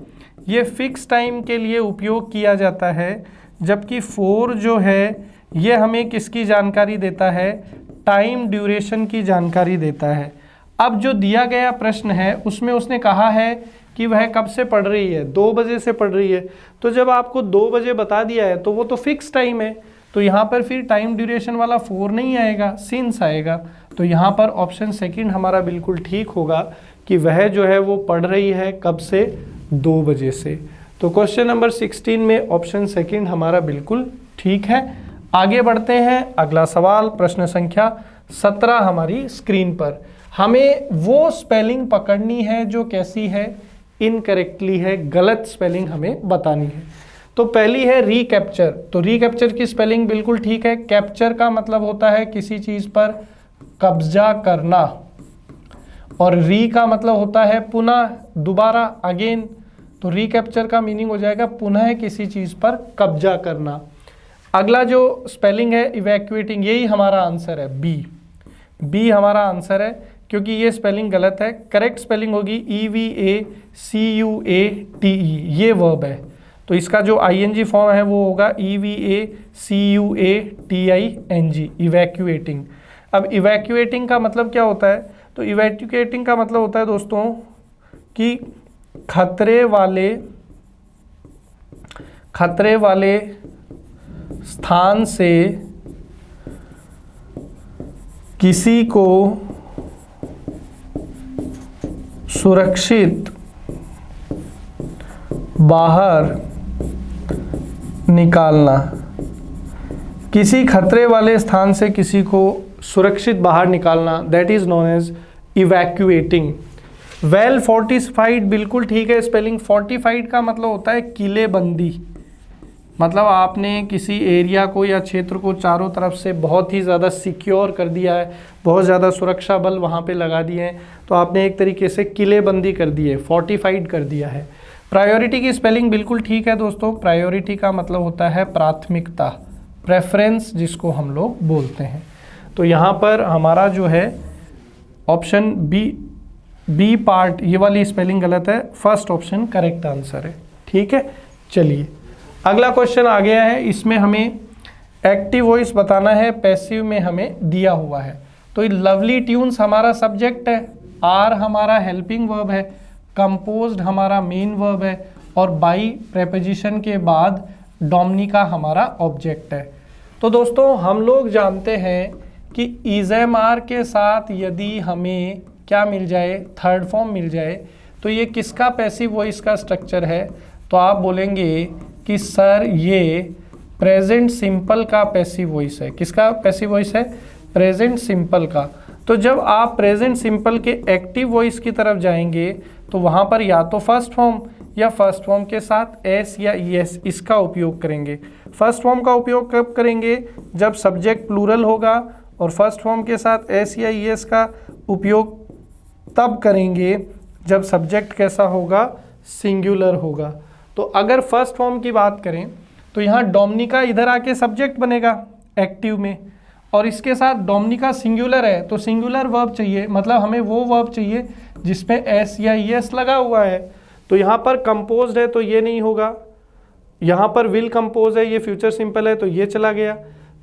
ये फिक्स टाइम के लिए उपयोग किया जाता है, जबकि फॉर जो है ये हमें किसकी जानकारी देता है, टाइम ड्यूरेशन की जानकारी देता है। अब जो दिया गया प्रश्न है उसमें उसने कहा है कि वह कब से पढ़ रही है, 2 बजे से पढ़ रही है। तो जब आपको 2 बजे बता दिया है तो वो तो फिक्स टाइम है, तो यहाँ पर फिर टाइम ड्यूरेशन वाला 4 नहीं आएगा, सिंस आएगा। तो यहाँ पर ऑप्शन सेकंड हमारा बिल्कुल ठीक होगा कि वह जो है वो पढ़ रही है कब से, 2 बजे से। तो क्वेश्चन नंबर 16 में ऑप्शन सेकंड हमारा बिल्कुल ठीक है। आगे बढ़ते हैं, अगला सवाल प्रश्न संख्या 17 हमारी स्क्रीन पर। हमें वो स्पेलिंग पकड़नी है जो कैसी है, इनकरेक्टली है, गलत स्पेलिंग हमें बतानी है। तो पहली है रिकैप्चर। तो रिकैप्चर की स्पेलिंग बिल्कुल ठीक है। कैप्चर का मतलब होता है किसी चीज़ पर कब्जा करना, और री का मतलब होता है पुनः, दोबारा, अगेन। तो रिकैप्चर का मीनिंग हो जाएगा पुनः किसी चीज़ पर कब्जा करना। अगला जो स्पेलिंग है इवैक्यूएटिंग, यही हमारा आंसर है, बी हमारा आंसर है, क्योंकि ये स्पेलिंग गलत है। करेक्ट स्पेलिंग होगी EVACUATE, ये वर्ब है। तो इसका जो ING फॉर्म है वो होगा EVACUATING, इवैक्यूएटिंग। अब इवैक्यूएटिंग का मतलब क्या होता है, तो इवैक्यूएटिंग का मतलब होता है दोस्तों कि खतरे वाले स्थान से किसी को सुरक्षित बाहर निकालना। किसी खतरे वाले स्थान से किसी को सुरक्षित बाहर निकालना, that is known as evacuating. Well fortified बिल्कुल ठीक है स्पेलिंग। फोर्टिफाइड का मतलब होता है किलेबंदी, मतलब आपने किसी एरिया को या क्षेत्र को चारों तरफ से बहुत ही ज़्यादा सिक्योर कर दिया है, बहुत ज़्यादा सुरक्षा बल वहाँ पे लगा दिए हैं, तो आपने एक तरीके से किलेबंदी कर दी है, फोर्टिफाइड कर दिया है। प्रायोरिटी की स्पेलिंग बिल्कुल ठीक है दोस्तों। प्रायोरिटी का मतलब होता है प्राथमिकता, प्रेफरेंस जिसको हम लोग बोलते हैं। तो यहाँ पर हमारा जो है ऑप्शन बी पार्ट, ये वाली स्पेलिंग गलत है, फर्स्ट ऑप्शन करेक्ट आंसर है। ठीक है, चलिए अगला क्वेश्चन आ गया है। इसमें हमें एक्टिव वॉइस बताना है, पैसिव में हमें दिया हुआ है। तो लवली ट्यून्स हमारा सब्जेक्ट है, आर हमारा हेल्पिंग वर्ब है, कंपोज्ड हमारा मेन वर्ब है, और बाई प्रेपोजिशन के बाद डोमिनिका हमारा ऑब्जेक्ट है। तो दोस्तों हम लोग जानते हैं कि इज़एमआर के साथ यदि हमें क्या मिल जाए, थर्ड फॉर्म मिल जाए, तो ये किसका पैसिव वॉइस का स्ट्रक्चर है। तो आप बोलेंगे कि सर ये प्रेजेंट सिंपल का पैसिव वॉइस है। किसका पैसिव वॉइस है? प्रेजेंट सिंपल का। तो जब आप प्रेजेंट सिंपल के एक्टिव वॉइस की तरफ जाएंगे तो वहाँ पर या तो फर्स्ट फॉर्म या फर्स्ट फॉर्म के साथ एस या ईएस इसका उपयोग करेंगे। फर्स्ट फॉर्म का उपयोग कब करेंगे? जब सब्जेक्ट प्लूरल होगा, और फर्स्ट फॉर्म के साथ एस या ईएस का उपयोग तब करेंगे जब सब्जेक्ट कैसा होगा? सिंगुलर होगा। तो अगर फर्स्ट फॉर्म की बात करें तो यहाँ डोमिनिका इधर आके सब्जेक्ट बनेगा एक्टिव में, और इसके साथ डोमिनिका सिंगुलर है तो सिंगुलर वर्ब चाहिए, मतलब हमें वो वर्ब चाहिए जिसमें एस या ईएस लगा हुआ है। तो यहाँ पर कंपोज्ड है तो ये नहीं होगा, यहाँ पर विल कंपोज है, ये फ्यूचर सिंपल है तो ये चला गया।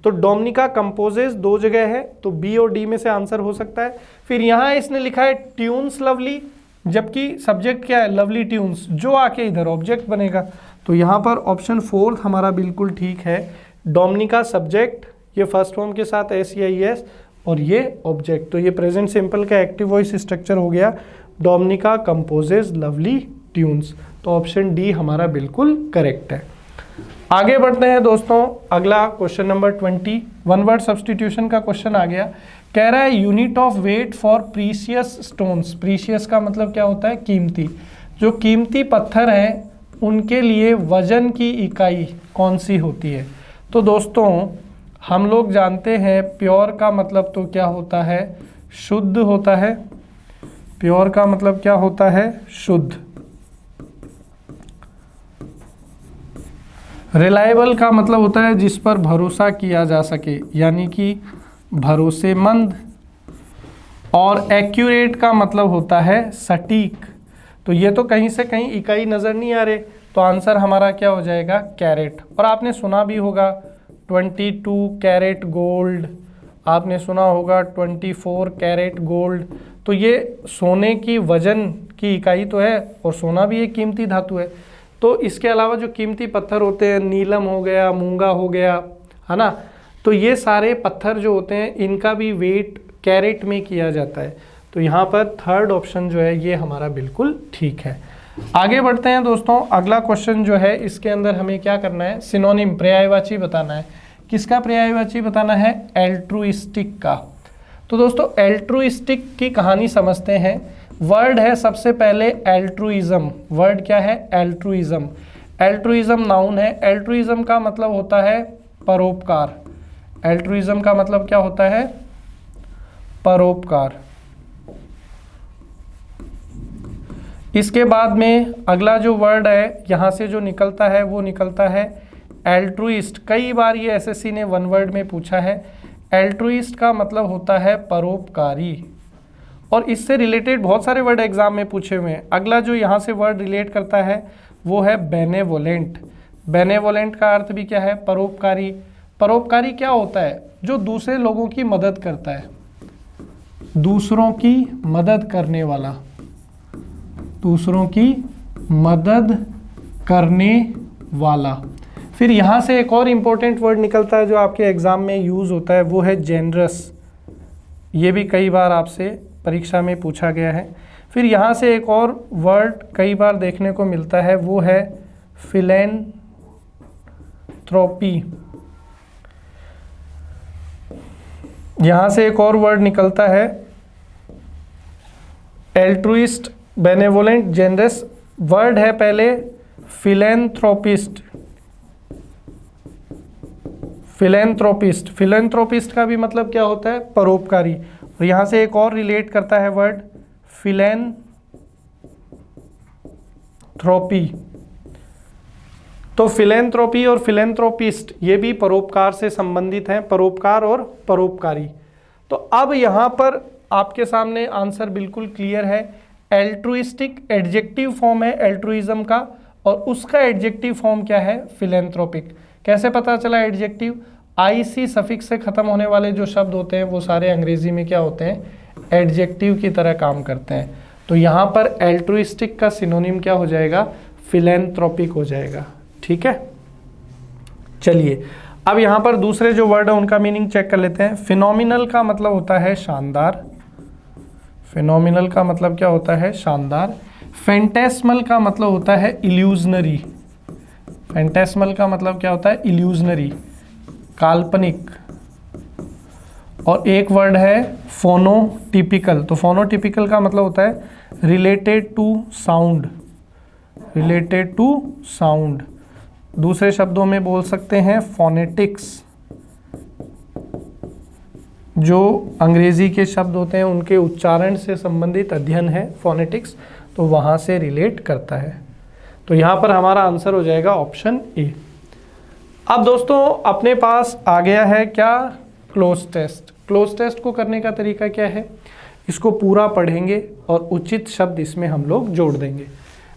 तो डोमिनिका कंपोजेज दो जगह है, तो बी और डी में से आंसर हो सकता है। फिर यहाँ इसने लिखा है ट्यून्स लवली, जबकि सब्जेक्ट क्या है? लवली ट्यून्स, जो आके इधर ऑब्जेक्ट बनेगा। तो यहाँ पर ऑप्शन 4 हमारा बिल्कुल ठीक है। डोमिनिका सब्जेक्ट, ये फर्स्ट फॉर्म के साथ एस या ईएस, और ये ऑब्जेक्ट। तो ये प्रेजेंट सिंपल का एक्टिव वॉइस स्ट्रक्चर हो गया, डोमिनिका कंपोजेज लवली ट्यून्स। तो ऑप्शन डी हमारा बिल्कुल करेक्ट है। आगे बढ़ते हैं दोस्तों, अगला question number 20, one word substitution का क्वेश्चन आ गया। कह रहा है unit of weight for precious stones. Precious का मतलब क्या होता है? कीमती। जो कीमती पत्थर हैं उनके लिए वजन की इकाई कौन सी होती है? तो दोस्तों हम लोग जानते हैं प्योर का मतलब तो क्या होता है? शुद्ध होता है। प्योर का मतलब क्या होता है? शुद्ध। रिलायबल का मतलब होता है जिस पर भरोसा किया जा सके, यानी कि भरोसेमंद। और एक्यूरेट का मतलब होता है सटीक। तो ये तो कहीं से कहीं इकाई नज़र नहीं आ रहे, तो आंसर हमारा क्या हो जाएगा? कैरेट। और आपने सुना भी होगा 22 कैरेट गोल्ड, आपने सुना होगा 24 कैरेट गोल्ड। तो ये सोने की वजन की इकाई तो है, और सोना भी एक कीमती धातु है। तो इसके अलावा जो कीमती पत्थर होते हैं, नीलम हो गया, मूंगा हो गया, है ना, तो ये सारे पत्थर जो होते हैं इनका भी वेट कैरेट में किया जाता है। तो यहाँ पर थर्ड ऑप्शन जो है ये हमारा बिल्कुल ठीक है। आगे बढ़ते हैं दोस्तों, अगला क्वेश्चन जो है इसके अंदर हमें क्या करना है? सिनोनिम, पर्यायवाची बताना है। किसका पर्यायवाची बताना है? एल्ट्रुइस्टिक का। तो दोस्तों एल्ट्रुइस्टिक की कहानी समझते हैं। वर्ड है सबसे पहले एल्ट्रुइज्म। वर्ड क्या है? एल्ट्रुइज्म। एल्ट्रुइज्म नाउन है। एल्ट्रुइज्म का मतलब होता है परोपकार। एल्ट्रुइज्म का मतलब क्या होता है? परोपकार। इसके बाद में अगला जो वर्ड है यहाँ से जो निकलता है वो निकलता है एल्ट्रुइस्ट। कई बार ये एसएससी ने वन वर्ड में पूछा है। एल्ट्रुइस्ट का मतलब होता है परोपकारी, और इससे रिलेटेड बहुत सारे वर्ड एग्जाम में पूछे हुए हैं। अगला जो यहाँ से वर्ड रिलेट करता है वो है बेनेवोलेंट। बेनेवोलेंट का अर्थ भी क्या है? परोपकारी। परोपकारी क्या होता है? जो दूसरे लोगों की मदद करता है, दूसरों की मदद करने वाला, दूसरों की मदद करने वाला। फिर यहाँ से एक और इम्पोर्टेंट वर्ड निकलता है जो आपके एग्जाम में यूज़ होता है, वो है जेनरस। ये भी कई बार आपसे परीक्षा में पूछा गया है। फिर यहाँ से एक और वर्ड कई बार देखने को मिलता है, वो है फिलैंथ्रोपी। यहाँ से एक और वर्ड निकलता है एल्ट्रुइस्ट, बेनेवोलेंट, जेनरस। वर्ड है पहले फिलैंथ्रोपिस्ट। फिलैंथ्रोपिस्ट, फिलैंथ्रोपिस्ट का भी मतलब क्या होता है? परोपकारी। और यहाँ से एक और रिलेट करता है वर्ड फिलैंथ्रोपी। तो फिलैंथ्रोपी और फिलैंथ्रोपिस्ट ये भी परोपकार से संबंधित हैं, परोपकार और परोपकारी। तो अब यहाँ पर आपके सामने आंसर बिल्कुल क्लियर है। एल्ट्रुइस्टिक एडजेक्टिव फॉर्म है एल्ट्रुइज्म का, और उसका एडजेक्टिव फॉर्म क्या है? फिलैंथ्रोपिक। कैसे पता चला एडजेक्टिव? आईसी सफिक्स से खत्म होने वाले जो शब्द होते हैं वो सारे अंग्रेजी में क्या होते हैं? एडजेक्टिव की तरह काम करते हैं। तो यहाँ पर एल्ट्रुइस्टिक का सिनोनिम क्या हो जाएगा? फिलैंथ्रोपिक हो जाएगा। ठीक है, चलिए अब यहाँ पर दूसरे जो वर्ड है उनका मीनिंग चेक कर लेते हैं। फिनोमिनल का मतलब होता है शानदार। फिनोमिनल का मतलब क्या होता है? शानदार। फैंटेस्मल का मतलब होता है इल्यूजनरी। फैंटेस्मल का मतलब क्या होता है? इल्यूजनरी, काल्पनिक। और एक वर्ड है फोनोटिपिकल। तो फोनोटिपिकल का मतलब होता है related to sound, related to sound. दूसरे शब्दों में बोल सकते हैं फोनेटिक्स। जो अंग्रेजी के शब्द होते हैं उनके उच्चारण से संबंधित अध्ययन है फोनेटिक्स, तो वहाँ से रिलेट करता है। तो यहाँ पर हमारा आंसर हो जाएगा ऑप्शन ए। अब दोस्तों अपने पास आ गया है क्या? Cloze test. क्लोज टेस्ट को करने का तरीका क्या है? इसको पूरा पढ़ेंगे और उचित शब्द इसमें हम लोग जोड़ देंगे।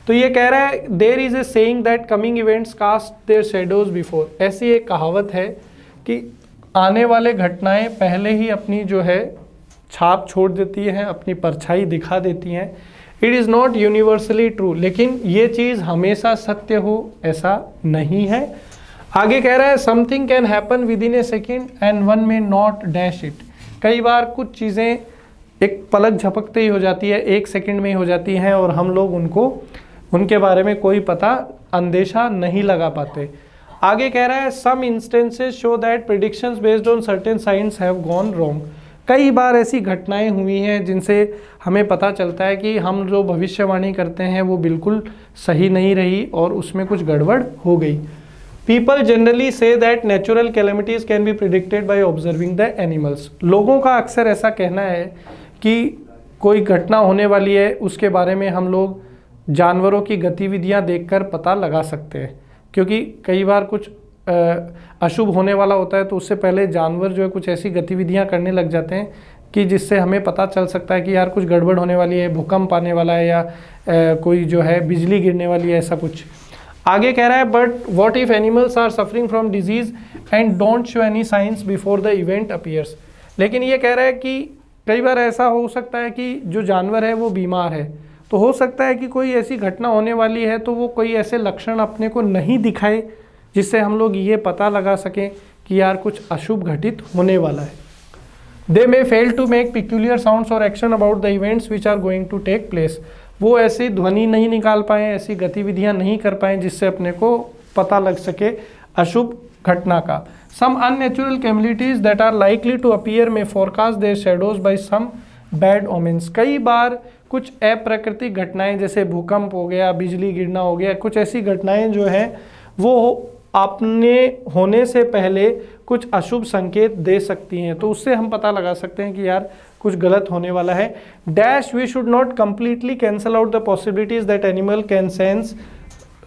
तो ये कह रहा है there is a saying that coming events cast their shadows before. ऐसी एक कहावत है कि आने वाले घटनाएं पहले ही अपनी जो है छाप छोड़ देती हैं, अपनी परछाई दिखा देती हैं। It is not universally true, लेकिन ये चीज़ हमेशा सत्य हो ऐसा नहीं है। आगे कह रहा है something can happen with in A second and one में नॉट डैश इट। कई बार कुछ चीज़ें एक पलक झपकते ही हो जाती है, एक सेकंड में ही हो जाती हैं और हम लोग उनके बारे में कोई पता अंदेशा नहीं लगा पाते। आगे कह रहा है some instances show that predictions based on certain science have gone wrong. कई बार ऐसी घटनाएं हुई हैं जिनसे हमें पता चलता है कि हम जो भविष्यवाणी करते हैं वो बिल्कुल सही नहीं रही और उसमें कुछ गड़बड़ हो गई। People generally say that natural calamities can be predicted by observing the animals. लोगों का अक्सर ऐसा कहना है कि कोई घटना होने वाली है, उसके बारे में हम लोग जानवरों की गतिविधियां देखकर पता लगा सकते हैं, क्योंकि कई बार कुछ अशुभ होने वाला होता है तो उससे पहले जानवर जो है कुछ ऐसी गतिविधियां करने लग जाते हैं कि जिससे हमें पता चल सकता है कि यार कुछ गड़बड़ होने वाली है, भूकंप आने वाला है या कोई जो है बिजली गिरने वाली है, ऐसा कुछ। आगे कह रहा है but what if animals are suffering from disease and don't show any science before the event appears. लेकिन ये कह रहा है कि कई बार ऐसा हो सकता है कि जो जानवर है वो बीमार है, तो हो सकता है कि कोई ऐसी घटना होने वाली है तो वो कोई ऐसे लक्षण अपने को नहीं दिखाए जिससे हम लोग ये पता लगा सकें कि यार कुछ अशुभ घटित होने वाला है। They may fail to make peculiar sounds और action about the events which are going to take place. वो ऐसी ध्वनि नहीं निकाल पाए, ऐसी गतिविधियां नहीं कर पाए जिससे अपने को पता लग सके अशुभ घटना का। Some unnatural calamities that are likely to appear में forecast their shadows by some bad omens. कई बार कुछ अप्राकृतिक घटनाएं जैसे भूकंप हो गया, बिजली गिरना हो गया, कुछ ऐसी घटनाएं जो हैं वो अपने होने से पहले कुछ अशुभ संकेत दे सकती हैं, तो उससे हम पता लगा सकते हैं कि यार कुछ गलत होने वाला है। Dash we should not completely cancel out the possibilities that animal can sense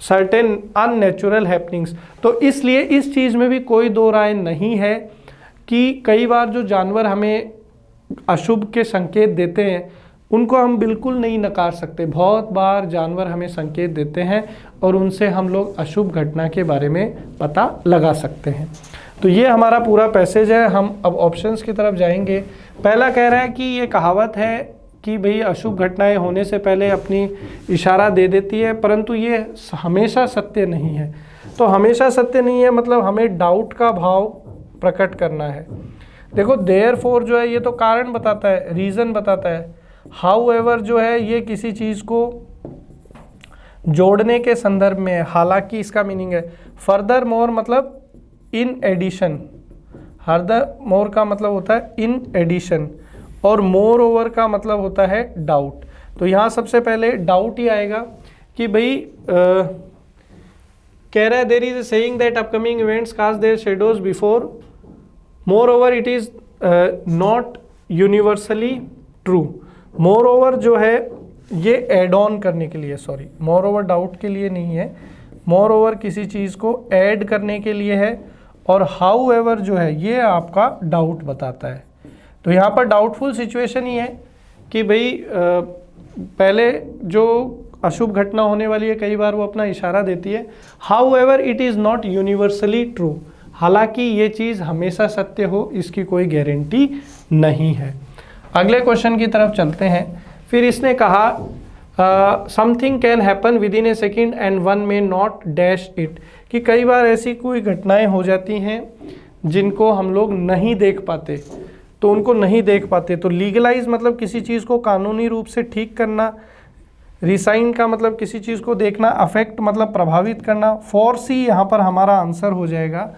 certain unnatural happenings. तो इसलिए इस चीज़ में भी कोई दो राय नहीं है कि कई बार जो जानवर हमें अशुभ के संकेत देते हैं उनको हम बिल्कुल नहीं नकार सकते। बहुत बार जानवर हमें संकेत देते हैं और उनसे हम लोग अशुभ घटना के बारे में पता लगा सकते हैं। तो ये हमारा पूरा पैसेज है। हम अब ऑप्शंस की तरफ जाएंगे। पहला कह रहा है कि ये कहावत है कि भाई अशुभ घटनाएं होने से पहले अपनी इशारा दे देती है, परंतु ये हमेशा सत्य नहीं है। तो हमेशा सत्य नहीं है मतलब हमें डाउट का भाव प्रकट करना है। देखो देयरफॉर जो है ये तो कारण बताता है, रीज़न बताता है। हाउएवर जो है ये किसी चीज़ को जोड़ने के संदर्भ में है, हालांकि इसका मीनिंग है। फर्दर मोर मतलब इन एडिशन, फर्दर मोर का मतलब होता है इन एडिशन, और मोर ओवर का मतलब होता है डाउट। तो यहाँ सबसे पहले डाउट ही आएगा कि भाई कह रहा है there is a saying that upcoming events cast their shadows before, moreover it is not universally true. Moreover जो है ये एड ऑन करने के लिए, सॉरी मोर ओवर डाउट के लिए नहीं है, मोर ओवर किसी चीज़ को ऐड करने के लिए है, और हाउ एवर जो है ये आपका डाउट बताता है। तो यहाँ पर डाउटफुल सिचुएशन ही है कि भाई पहले जो अशुभ घटना होने वाली है कई बार वो अपना इशारा देती है। How ever it is not universally true, हालांकि ये चीज़ हमेशा सत्य हो इसकी कोई गारंटी नहीं है। अगले क्वेश्चन की तरफ चलते हैं। फिर इसने कहा something can happen with in A second and one में नॉट डैश इट, कि कई बार ऐसी कोई घटनाएं हो जाती हैं जिनको हम लोग नहीं देख पाते, तो उनको नहीं देख पाते। तो लीगलाइज मतलब किसी चीज़ को कानूनी रूप से ठीक करना, रिसाइन का मतलब किसी चीज़ को देखना, अफेक्ट मतलब प्रभावित करना। फोरसी यहाँ पर हमारा आंसर हो जाएगा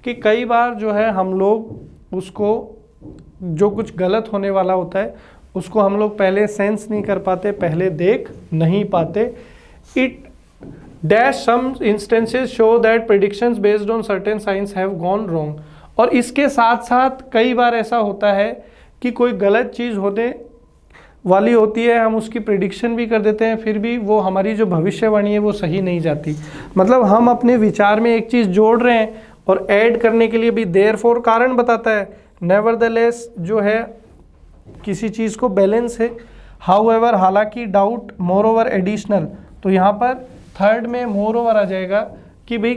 कि कई बार जो है हम लोग उसको, जो कुछ गलत होने वाला होता है उसको हम लोग पहले सेंस नहीं कर पाते, पहले देख नहीं पाते। It dash some instances show that predictions based on certain science have gone wrong. और इसके साथ साथ कई बार ऐसा होता है कि कोई गलत चीज़ होने वाली होती है, हम उसकी प्रेडिक्शन भी कर देते हैं, फिर भी वो हमारी जो भविष्यवाणी है वो सही नहीं जाती। मतलब हम अपने विचार में एक चीज़ जोड़ रहे हैं और ऐड करने के लिए भी देयरफॉर कारण बताता है, नेवरदलेस जो है किसी चीज़ को बैलेंस है, हाउएवर हालांकि, डाउट, मोरओवर, एडिशनल। तो यहाँ पर थर्ड में मोरओवर आ जाएगा कि भाई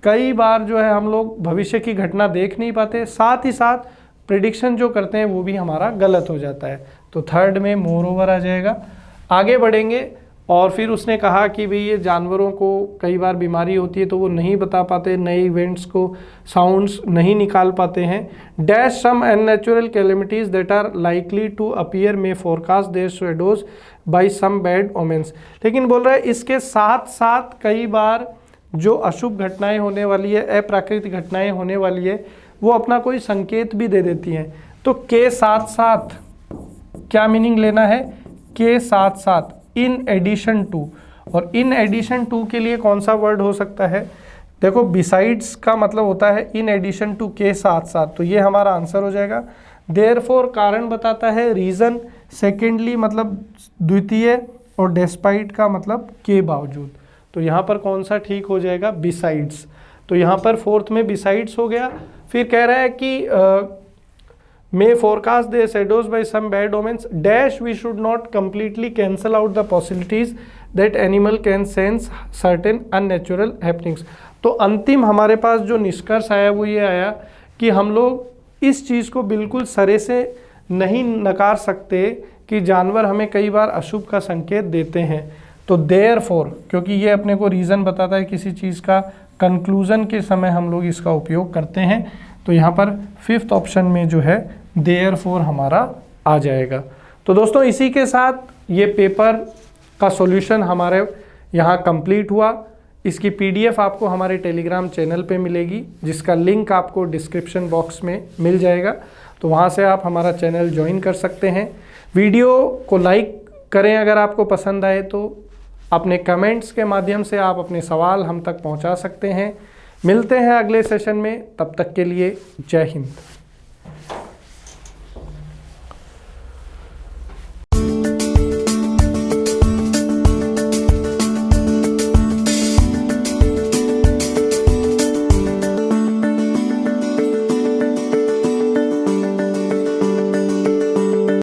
कई बार जो है हम लोग भविष्य की घटना देख नहीं पाते, साथ ही साथ प्रेडिक्शन जो करते हैं वो भी हमारा गलत हो जाता है। तो थर्ड में मोरओवर आ जाएगा। आगे बढ़ेंगे और फिर उसने कहा कि भाई ये जानवरों को कई बार बीमारी होती है तो वो नहीं बता पाते, नए इवेंट्स को, साउंड्स नहीं निकाल पाते हैं। Dash some unnatural calamities that are likely to appear में forecast their shadows by some bad omens. लेकिन बोल रहा है इसके साथ साथ कई बार जो अशुभ घटनाएं होने वाली है, अप्राकृतिक घटनाएं होने वाली है, वो अपना कोई संकेत भी दे देती हैं। तो के साथ साथ क्या मीनिंग लेना है, के साथ साथ, इन एडिशन टू। और इन एडिशन टू के लिए कौन सा वर्ड हो सकता है, देखो बिसाइड्स का मतलब होता है इन एडिशन टू, के साथ साथ, तो ये हमारा आंसर हो जाएगा। देयरफॉर कारण बताता है, रीजन, सेकेंडली मतलब द्वितीय, और डेस्पाइट का मतलब के बावजूद। तो यहाँ पर कौन सा ठीक हो जाएगा, बिसाइड्स। तो यहाँ पर फोर्थ में बिसाइड्स हो गया। फिर कह रहा है कि may forecast their shadows by some bad omens dash we should not completely cancel out the possibilities that animal can sense certain unnatural happenings। तो अंतिम हमारे पास जो निष्कर्ष आया वो ये आया कि हम लोग इस चीज़ को बिल्कुल सरे से नहीं नकार सकते कि जानवर हमें कई बार अशुभ का संकेत देते हैं। तो देयरफॉर, क्योंकि ये अपने को रीज़न बताता है किसी चीज़ का, कंक्लूजन के समय हम लोग इसका उपयोग करते हैं। तो यहाँ पर फिफ्थ ऑप्शन में जो है देयरफॉर हमारा आ जाएगा। तो दोस्तों इसी के साथ ये पेपर का सॉल्यूशन हमारे यहाँ कंप्लीट हुआ। इसकी पीडीएफ आपको हमारे टेलीग्राम चैनल पे मिलेगी, जिसका लिंक आपको डिस्क्रिप्शन बॉक्स में मिल जाएगा। तो वहाँ से आप हमारा चैनल ज्वाइन कर सकते हैं। वीडियो को लाइक करें अगर आपको पसंद आए तो, अपने कमेंट्स के माध्यम से आप अपने सवाल हम तक पहुँचा सकते हैं। मिलते हैं अगले सेशन में, तब तक के लिए जय हिंद।